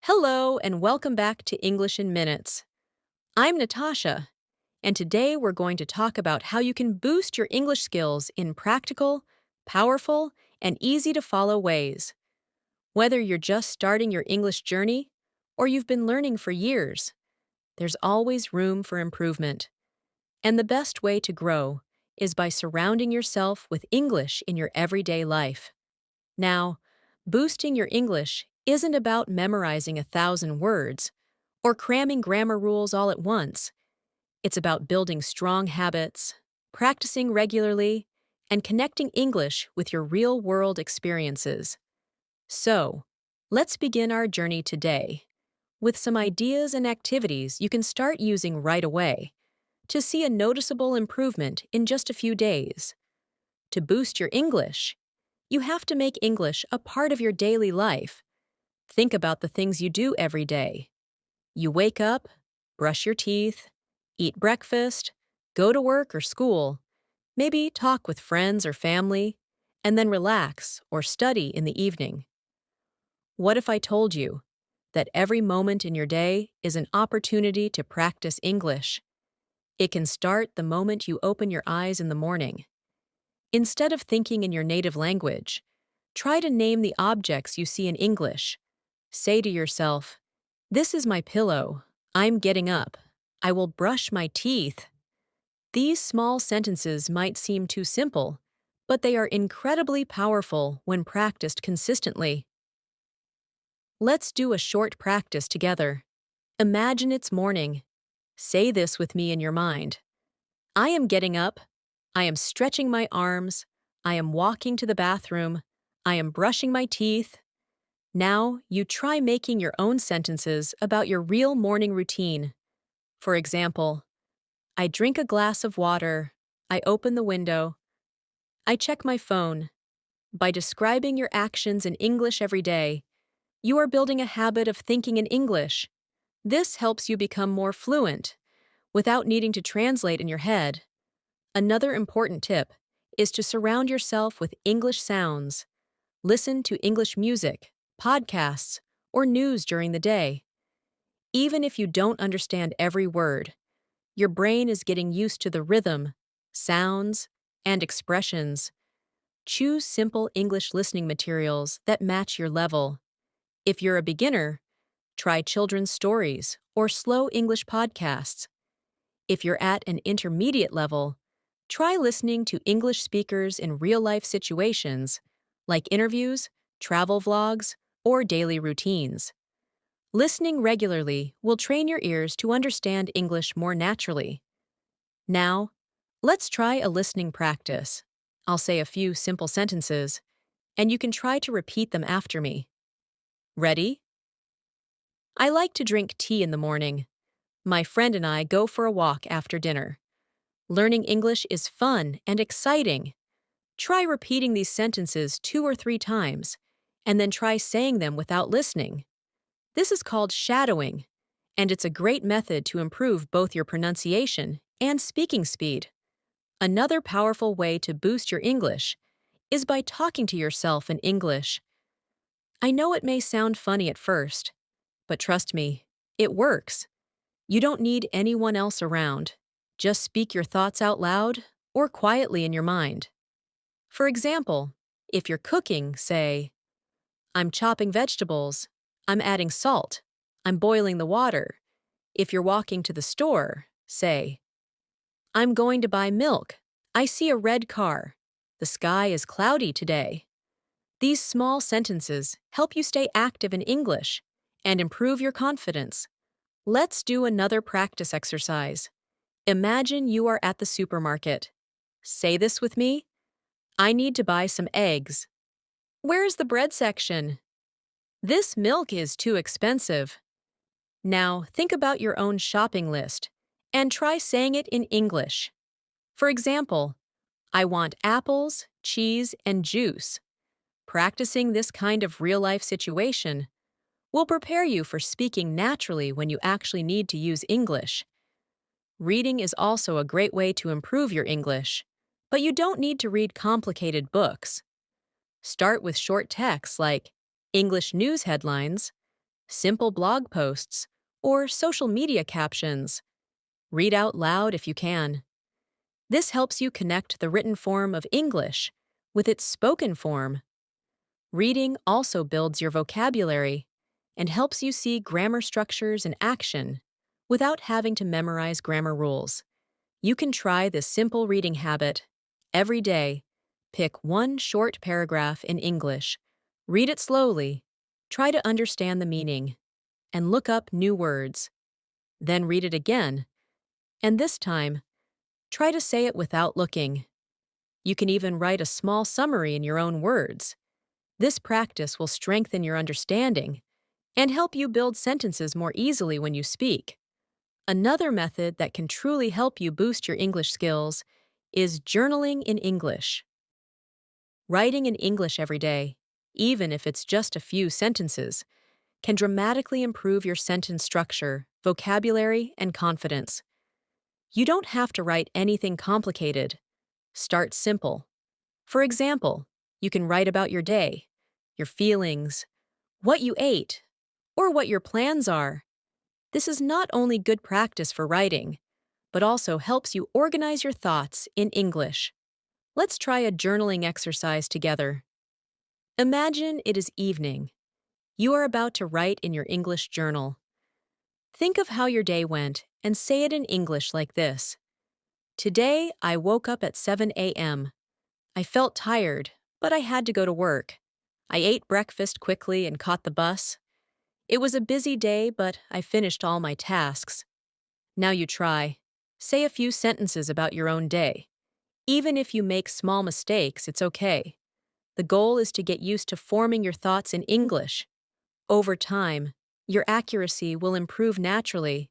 Hello, and welcome back to English in Minutes. I'm Natasha, and today we're going to talk about how you can boost your English skills in practical, powerful, and easy to follow ways. Whether you're just starting your English journey or you've been learning for years, there's always room for improvement. And the best way to grow is by surrounding yourself with English in your everyday life. Now, boosting your English isn't about memorizing 1,000 words or cramming grammar rules all at once. It's about building strong habits, practicing regularly, and connecting English with your real-world experiences. So, let's begin our journey today with some ideas and activities you can start using right away to see a noticeable improvement in just a few days. To boost your English, you have to make English a part of your daily life. Think about the things you do every day. You wake up, brush your teeth, eat breakfast, go to work or school, maybe talk with friends or family, and then relax or study in the evening. What if I told you that every moment in your day is an opportunity to practice English? It can start the moment you open your eyes in the morning. Instead of thinking in your native language, try to name the objects you see in English. Say to yourself, "This is my pillow. I'm getting up. I will brush my teeth." These small sentences might seem too simple, but they are incredibly powerful when practiced consistently. Let's do a short practice together. Imagine it's morning. Say this with me in your mind. I am getting up. I am stretching my arms. I am walking to the bathroom. I am brushing my teeth. Now, you try making your own sentences about your real morning routine. For example, I drink a glass of water. I open the window. I check my phone. By describing your actions in English every day, you are building a habit of thinking in English. This helps you become more fluent without needing to translate in your head. Another important tip is to surround yourself with English sounds. Listen to English music, podcasts, or news during the day. Even if you don't understand every word, your brain is getting used to the rhythm, sounds, and expressions. Choose simple English listening materials that match your level. If you're a beginner, try children's stories or slow English podcasts. If you're at an intermediate level, try listening to English speakers in real-life situations, like interviews, travel vlogs, or daily routines. Listening regularly will train your ears to understand English more naturally. Now, let's try a listening practice. I'll say a few simple sentences, and you can try to repeat them after me. Ready? I like to drink tea in the morning. My friend and I go for a walk after dinner. Learning English is fun and exciting. Try repeating these sentences 2 or 3 times, and then try saying them without listening. This is called shadowing, and it's a great method to improve both your pronunciation and speaking speed. Another powerful way to boost your English is by talking to yourself in English. I know it may sound funny at first, but trust me, it works. You don't need anyone else around. Just speak your thoughts out loud or quietly in your mind. For example, if you're cooking, say, I'm chopping vegetables. I'm adding salt. I'm boiling the water. If you're walking to the store, say, I'm going to buy milk. I see a red car. The sky is cloudy today. These small sentences help you stay active in English and improve your confidence. Let's do another practice exercise. Imagine you are at the supermarket. Say this with me. I need to buy some eggs. Where's the bread section? This milk is too expensive. Now, think about your own shopping list and try saying it in English. For example, I want apples, cheese, and juice. Practicing this kind of real-life situation will prepare you for speaking naturally when you actually need to use English. Reading is also a great way to improve your English, but you don't need to read complicated books. Start with short texts like English news headlines, simple blog posts, or social media captions. Read out loud if you can. This helps you connect the written form of English with its spoken form. Reading also builds your vocabulary and helps you see grammar structures in action without having to memorize grammar rules. You can try this simple reading habit every day. Pick one short paragraph in English, read it slowly, try to understand the meaning, and look up new words. Then read it again, and this time, try to say it without looking. You can even write a small summary in your own words. This practice will strengthen your understanding and help you build sentences more easily when you speak. Another method that can truly help you boost your English skills is journaling in English. Writing in English every day, even if it's just a few sentences, can dramatically improve your sentence structure, vocabulary, and confidence. You don't have to write anything complicated. Start simple. For example, you can write about your day, your feelings, what you ate, or what your plans are. This is not only good practice for writing, but also helps you organize your thoughts in English. Let's try a journaling exercise together. Imagine it is evening. You are about to write in your English journal. Think of how your day went and say it in English like this. Today, I woke up at 7 a.m. I felt tired, but I had to go to work. I ate breakfast quickly and caught the bus. It was a busy day, but I finished all my tasks. Now you try. Say a few sentences about your own day. Even if you make small mistakes, it's okay. The goal is to get used to forming your thoughts in English. Over time, your accuracy will improve naturally.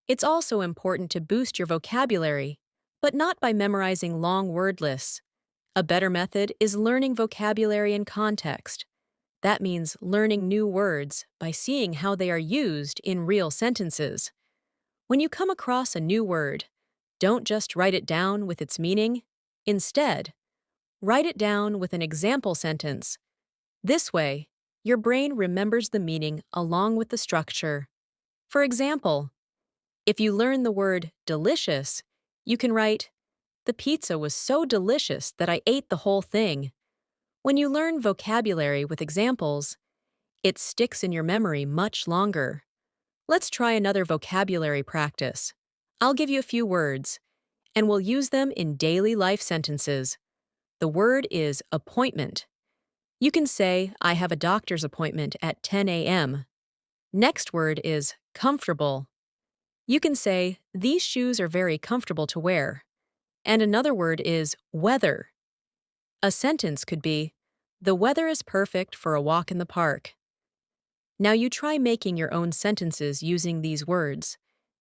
It's also important to boost your vocabulary, but not by memorizing long word lists. A better method is learning vocabulary in context. That means learning new words by seeing how they are used in real sentences. When you come across a new word, don't just write it down with its meaning. Instead, write it down with an example sentence. This way, your brain remembers the meaning along with the structure. For example, if you learn the word delicious, you can write, "The pizza was so delicious that I ate the whole thing." When you learn vocabulary with examples, it sticks in your memory much longer. Let's try another vocabulary practice. I'll give you a few words, and we'll use them in daily life sentences. The word is appointment. You can say, I have a doctor's appointment at 10 a.m. Next word is comfortable. You can say, these shoes are very comfortable to wear. And another word is weather. A sentence could be, the weather is perfect for a walk in the park. Now you try making your own sentences using these words.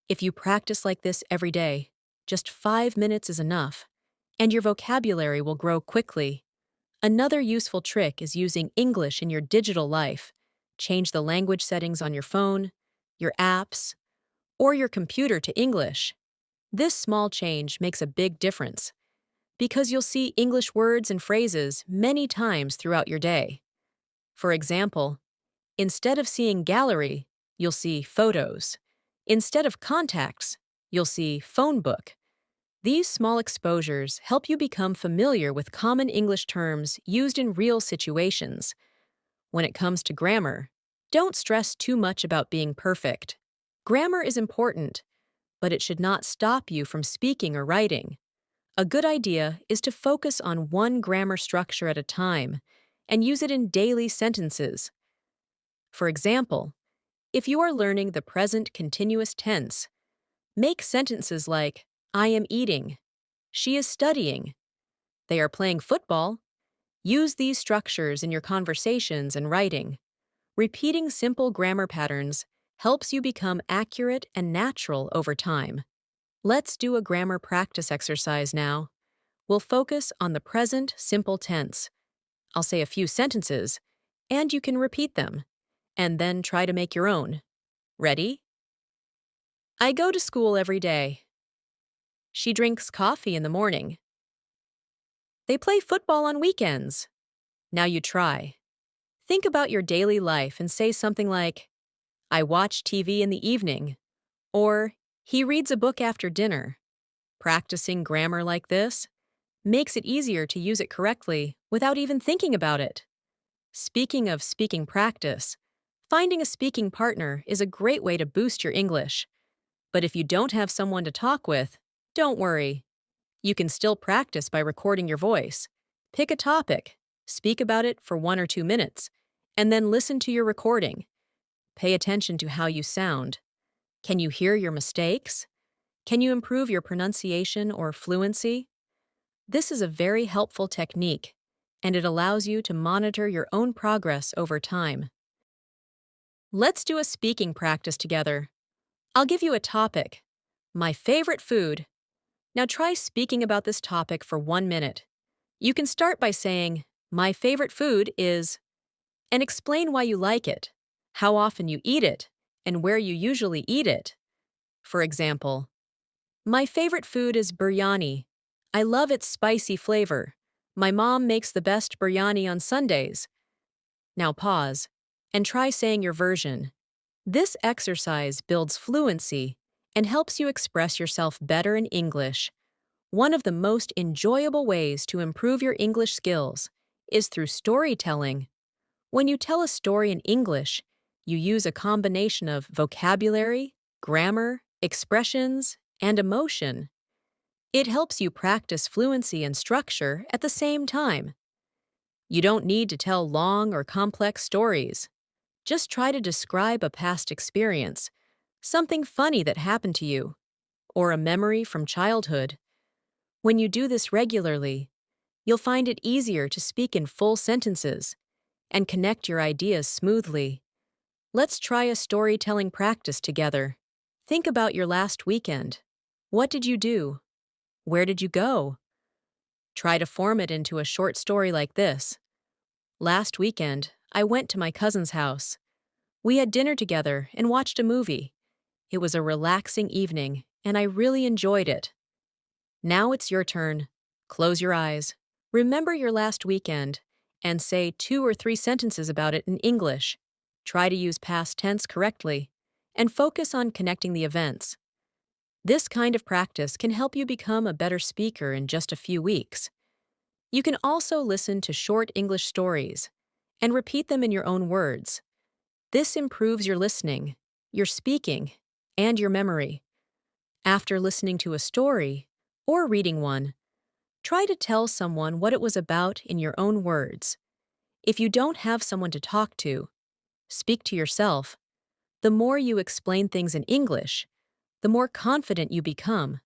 If you practice like this every day, just 5 minutes is enough, and your vocabulary will grow quickly. Another useful trick is using English in your digital life. Change the language settings on your phone, your apps, or your computer to English. This small change makes a big difference because you'll see English words and phrases many times throughout your day. For example, instead of seeing gallery, you'll see photos. Instead of contacts, you'll see phone book. These small exposures help you become familiar with common English terms used in real situations. When it comes to grammar, don't stress too much about being perfect. Grammar is important, but it should not stop you from speaking or writing. A good idea is to focus on one grammar structure at a time and use it in daily sentences. For example, if you are learning the present continuous tense, make sentences like, I am eating, she is studying, they are playing football. Use these structures in your conversations and writing. Repeating simple grammar patterns helps you become accurate and natural over time. Let's do a grammar practice exercise now. We'll focus on the present simple tense. I'll say a few sentences, and you can repeat them, and then try to make your own. Ready? I go to school every day. She drinks coffee in the morning. They play football on weekends. Now you try. Think about your daily life and say something like, I watch TV in the evening. Or, he reads a book after dinner. Practicing grammar like this makes it easier to use it correctly without even thinking about it. Speaking of speaking practice, finding a speaking partner is a great way to boost your English. But if you don't have someone to talk with, don't worry. You can still practice by recording your voice. Pick a topic, speak about it for 1 or 2 minutes, and then listen to your recording. Pay attention to how you sound. Can you hear your mistakes? Can you improve your pronunciation or fluency? This is a very helpful technique, and it allows you to monitor your own progress over time. Let's do a speaking practice together. I'll give you a topic. My favorite food. Now try speaking about this topic for 1 minute. You can start by saying, "My favorite food is," and explain why you like it, how often you eat it, and where you usually eat it. For example, "My favorite food is biryani. I love its spicy flavor. My mom makes the best biryani on Sundays." Now pause and try saying your version. This exercise builds fluency and helps you express yourself better in English. One of the most enjoyable ways to improve your English skills is through storytelling. When you tell a story in English, you use a combination of vocabulary, grammar, expressions, and emotion. It helps you practice fluency and structure at the same time. You don't need to tell long or complex stories. Just try to describe a past experience, something funny that happened to you, or a memory from childhood. When you do this regularly, you'll find it easier to speak in full sentences and connect your ideas smoothly. Let's try a storytelling practice together. Think about your last weekend. What did you do? Where did you go? Try to form it into a short story like this. Last weekend, I went to my cousin's house. We had dinner together and watched a movie. It was a relaxing evening, and I really enjoyed it. Now it's your turn. Close your eyes. Remember your last weekend, and say 2 or 3 sentences about it in English. Try to use past tense correctly, and focus on connecting the events. This kind of practice can help you become a better speaker in just a few weeks. You can also listen to short English stories and repeat them in your own words. This improves your listening, your speaking, and your memory. After listening to a story or reading one, try to tell someone what it was about in your own words. If you don't have someone to talk to, speak to yourself. The more you explain things in English, the more confident you become.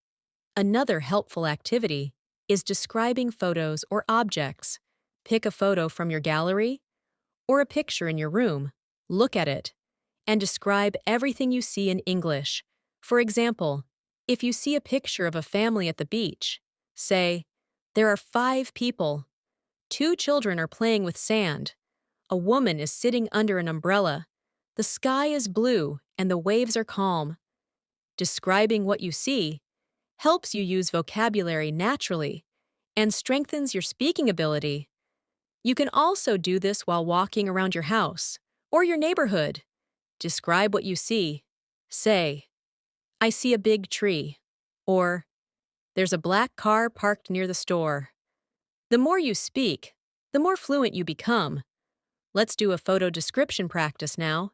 Another helpful activity is describing photos or objects. Pick a photo from your gallery or a picture in your room, look at it, and describe everything you see in English. For example, if you see a picture of a family at the beach, say, "There are 5 people. 2 children are playing with sand. A woman is sitting under an umbrella. The sky is blue and the waves are calm." Describing what you see helps you use vocabulary naturally and strengthens your speaking ability. You can also do this while walking around your house or your neighborhood. Describe what you see. Say, "I see a big tree," or "There's a black car parked near the store." The more you speak, the more fluent you become. Let's do a photo description practice now.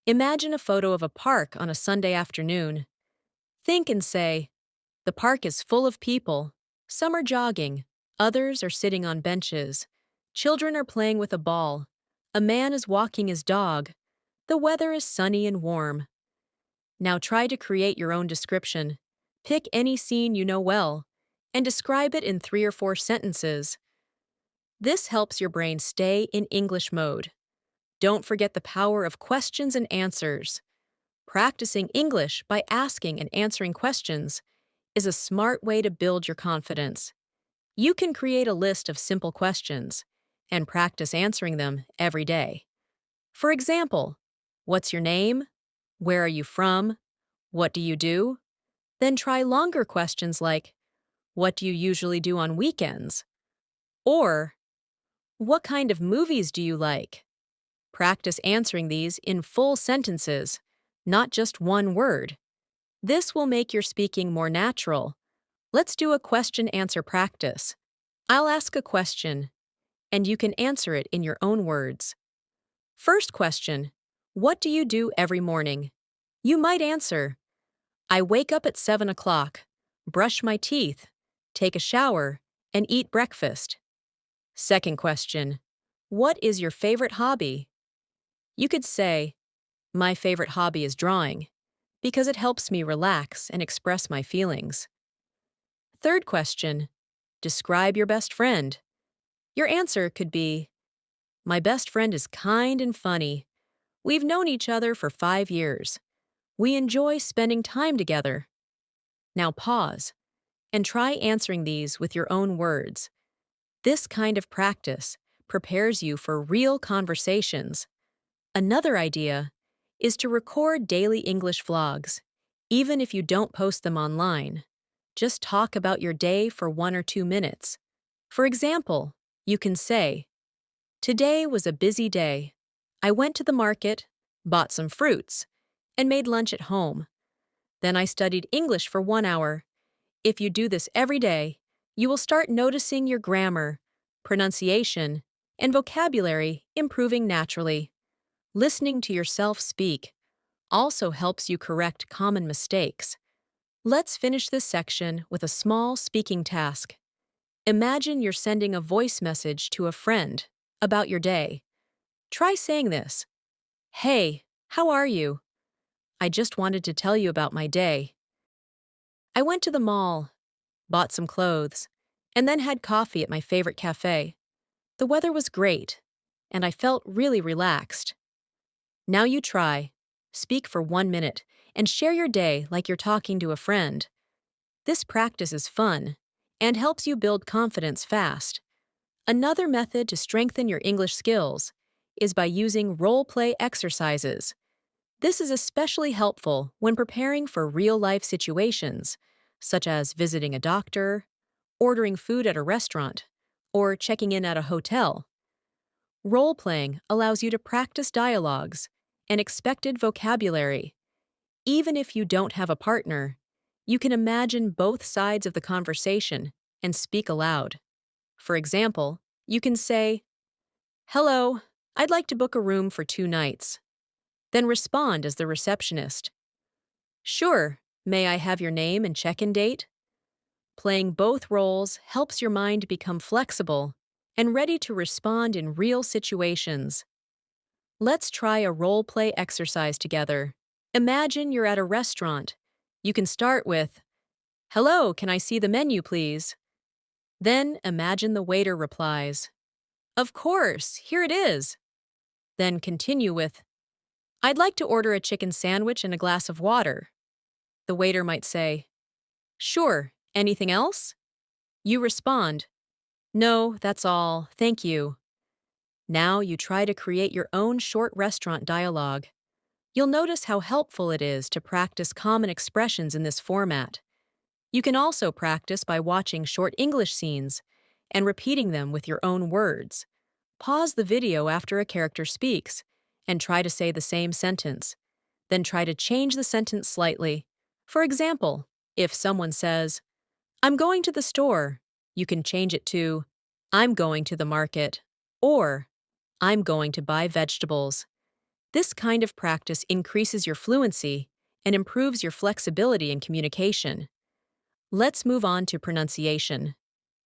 Imagine a photo of a park on a Sunday afternoon. Think and say, "The park is full of people. Some are jogging, others are sitting on benches. Children are playing with a ball. A man is walking his dog. The weather is sunny and warm." Now try to create your own description. Pick any scene you know well and describe it in 3 or 4 sentences. This helps your brain stay in English mode. Don't forget the power of questions and answers. Practicing English by asking and answering questions is a smart way to build your confidence. You can create a list of simple questions and practice answering them every day. For example, what's your name? Where are you from? What do you do? Then try longer questions like, what do you usually do on weekends? Or, what kind of movies do you like? Practice answering these in full sentences, not just one word. This will make your speaking more natural. Let's do a question-answer practice. I'll ask a question, and you can answer it in your own words. First question, what do you do every morning? You might answer, I wake up at 7 o'clock, brush my teeth, take a shower, and eat breakfast. Second question, what is your favorite hobby? You could say, my favorite hobby is drawing, because it helps me relax and express my feelings. Third question, describe your best friend. Your answer could be, my best friend is kind and funny. We've known each other for 5 years. We enjoy spending time together. Now pause and try answering these with your own words. This kind of practice prepares you for real conversations. Another idea is to record daily English vlogs, even if you don't post them online. Just talk about your day for 1 or 2 minutes. For example, you can say, today was a busy day. I went to the market, bought some fruits, and made lunch at home. Then I studied English for 1 hour. If you do this every day, you will start noticing your grammar, pronunciation, and vocabulary improving naturally. Listening to yourself speak also helps you correct common mistakes. Let's finish this section with a small speaking task. Imagine you're sending a voice message to a friend about your day. Try saying this. Hey, how are you? I just wanted to tell you about my day. I went to the mall, bought some clothes, and then had coffee at my favorite cafe. The weather was great, and I felt really relaxed. Now you try. Speak for 1 minute and share your day like you're talking to a friend. This practice is fun and helps you build confidence fast. Another method to strengthen your English skills is by using role-play exercises. This is especially helpful when preparing for real-life situations, such as visiting a doctor, ordering food at a restaurant, or checking in at a hotel. Role-playing allows you to practice dialogues and expected vocabulary. Even if you don't have a partner, you can imagine both sides of the conversation and speak aloud. For example, you can say, hello, I'd like to book a room for 2 nights. Then respond as the receptionist. Sure, may I have your name and check-in date? Playing both roles helps your mind become flexible and ready to respond in real situations. Let's try a role-play exercise together. Imagine you're at a restaurant. You can start with, hello, can I see the menu, please? Then imagine the waiter replies, of course, here it is. Then continue with, I'd like to order a chicken sandwich and a glass of water. The waiter might say, sure, anything else? You respond, no, that's all, thank you. Now you try to create your own short restaurant dialogue. You'll notice how helpful it is to practice common expressions in this format. You can also practice by watching short English scenes and repeating them with your own words. Pause the video after a character speaks and try to say the same sentence. Then try to change the sentence slightly. For example, if someone says, I'm going to the store, you can change it to, I'm going to the market, or I'm going to buy vegetables. This kind of practice increases your fluency and improves your flexibility in communication. Let's move on to pronunciation.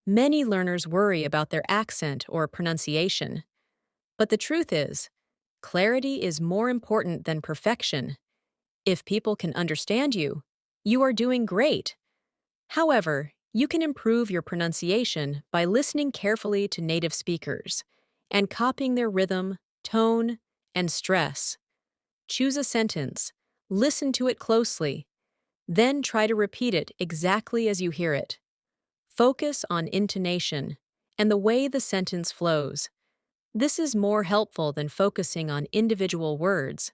Many learners worry about their accent or pronunciation. But the truth is, clarity is more important than perfection. If people can understand you, you are doing great. However, you can improve your pronunciation by listening carefully to native speakers and copying their rhythm, tone, and stress. Choose a sentence, listen to it closely, then try to repeat it exactly as you hear it. Focus on intonation and the way the sentence flows. This is more helpful than focusing on individual words.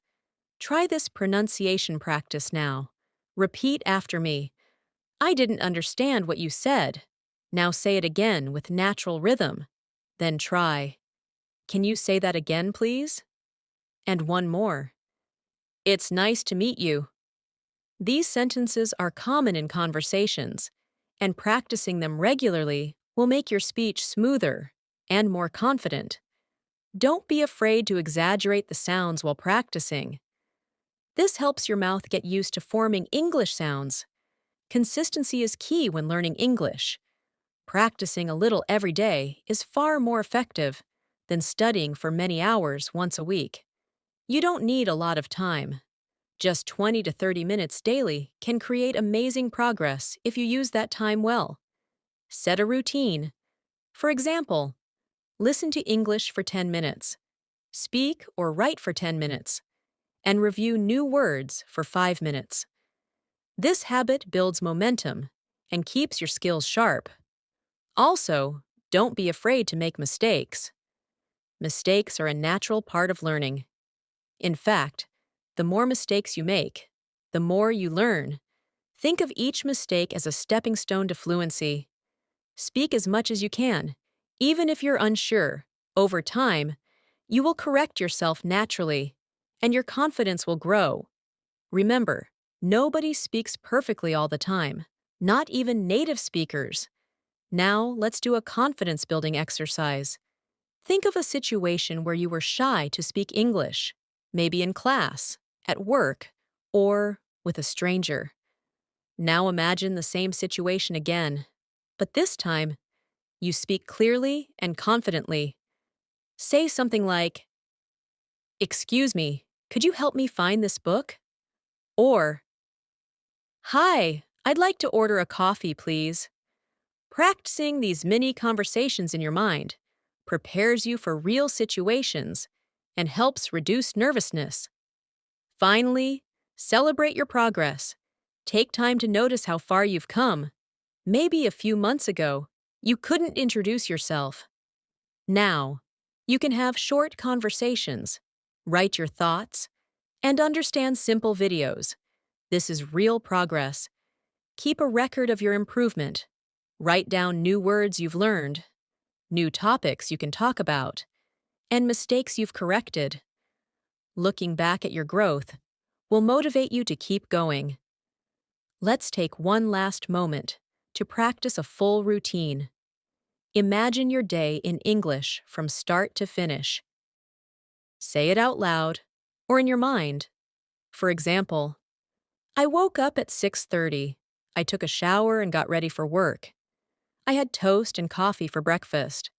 Try this pronunciation practice now. Repeat after me. I didn't understand what you said. Now say it again with natural rhythm. Then try. Can you say that again, please? And one more. It's nice to meet you. These sentences are common in conversations, and practicing them regularly will make your speech smoother and more confident. Don't be afraid to exaggerate the sounds while practicing. This helps your mouth get used to forming English sounds. Consistency is key when learning English. Practicing a little every day is far more effective than studying for many hours once a week. You don't need a lot of time. Just 20 to 30 minutes daily can create amazing progress if you use that time well. Set a routine. For example, listen to English for 10 minutes, speak or write for 10 minutes, and review new words for 5 minutes. This habit builds momentum and keeps your skills sharp. Also, don't be afraid to make mistakes. Mistakes are a natural part of learning. In fact, the more mistakes you make, the more you learn. Think of each mistake as a stepping stone to fluency. Speak as much as you can, even if you're unsure. Over time, you will correct yourself naturally, and your confidence will grow. Remember, nobody speaks perfectly all the time, not even native speakers. Now, let's do a confidence-building exercise. Think of a situation where you were shy to speak English, maybe in class, at work, or with a stranger. Now imagine the same situation again, but this time, you speak clearly and confidently. Say something like, "Excuse me, could you help me find this book?" Or, "Hi, I'd like to order a coffee, please." Practicing these mini conversations in your mind prepares you for real situations and helps reduce nervousness. Finally, celebrate your progress. Take time to notice how far you've come. Maybe a few months ago, you couldn't introduce yourself. Now, you can have short conversations, write your thoughts, and understand simple videos. This is real progress. Keep a record of your improvement. Write down new words you've learned, new topics you can talk about, and mistakes you've corrected. Looking back at your growth will motivate you to keep going. Let's take one last moment to practice a full routine. Imagine your day in English from start to finish. Say it out loud or in your mind. For example, I woke up at 6:30. I took a shower and got ready for work. I had toast and coffee for breakfast.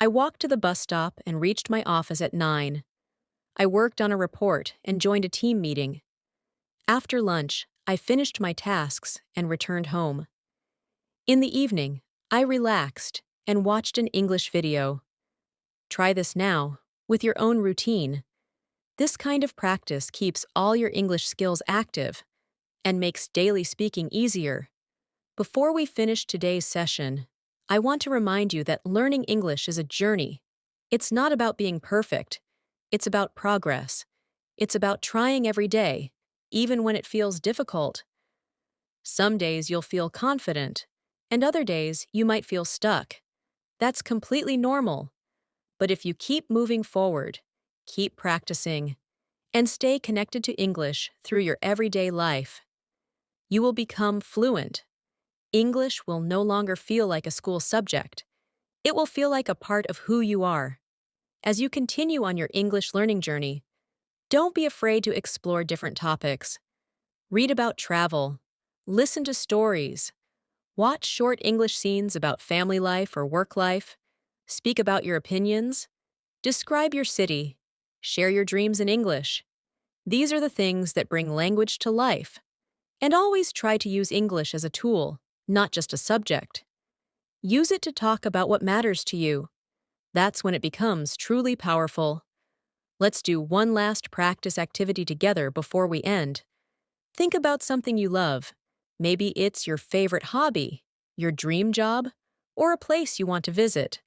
I walked to the bus stop and reached my office at 9. I worked on a report and joined a team meeting. After lunch, I finished my tasks and returned home. In the evening, I relaxed and watched an English video. Try this now, with your own routine. This kind of practice keeps all your English skills active and makes daily speaking easier. Before we finish today's session, I want to remind you that learning English is a journey. It's not about being perfect. It's about progress. It's about trying every day, even when it feels difficult. Some days you'll feel confident, and other days you might feel stuck. That's completely normal. But if you keep moving forward, keep practicing, and stay connected to English through your everyday life, you will become fluent. English will no longer feel like a school subject. It will feel like a part of who you are. As you continue on your English learning journey, don't be afraid to explore different topics. Read about travel, listen to stories, watch short English scenes about family life or work life, speak about your opinions, describe your city, share your dreams in English. These are the things that bring language to life. And always try to use English as a tool, not just a subject. Use it to talk about what matters to you. That's when it becomes truly powerful. Let's do one last practice activity together before we end. Think about something you love. Maybe it's your favorite hobby, your dream job, or a place you want to visit.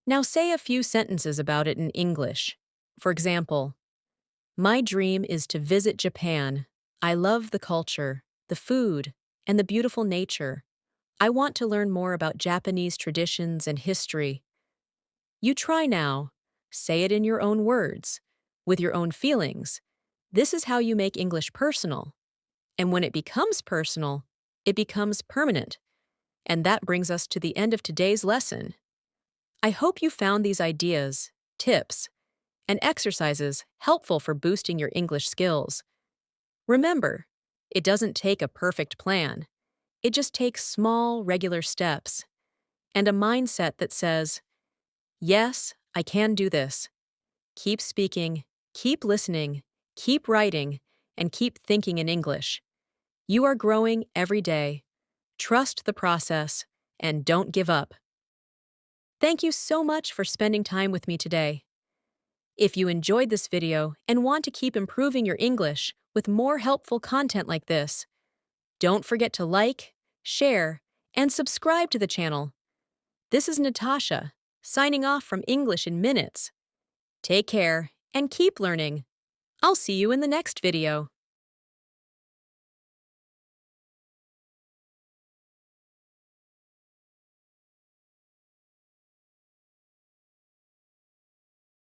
Now say a few sentences about it in English. For example, my dream is to visit Japan. I love the culture, the food, and the beautiful nature. I want to learn more about Japanese traditions and history. You try now. Say it in your own words. with your own feelings. This is how you make English personal. And when it becomes personal, it becomes permanent. And that brings us to the end of today's lesson. I hope you found these ideas, tips, and exercises helpful for boosting your English skills. Remember, it doesn't take a perfect plan. It just takes small, regular steps and a mindset that says, yes, I can do this. Keep speaking, keep listening, keep writing, and keep thinking in English. You are growing every day. Trust the process and don't give up. Thank you so much for spending time with me today. If you enjoyed this video and want to keep improving your English with more helpful content like this, don't forget to like, share, and subscribe to the channel. This is Natasha, signing off from English in Minutes. Take care and keep learning. I'll see you in the next video.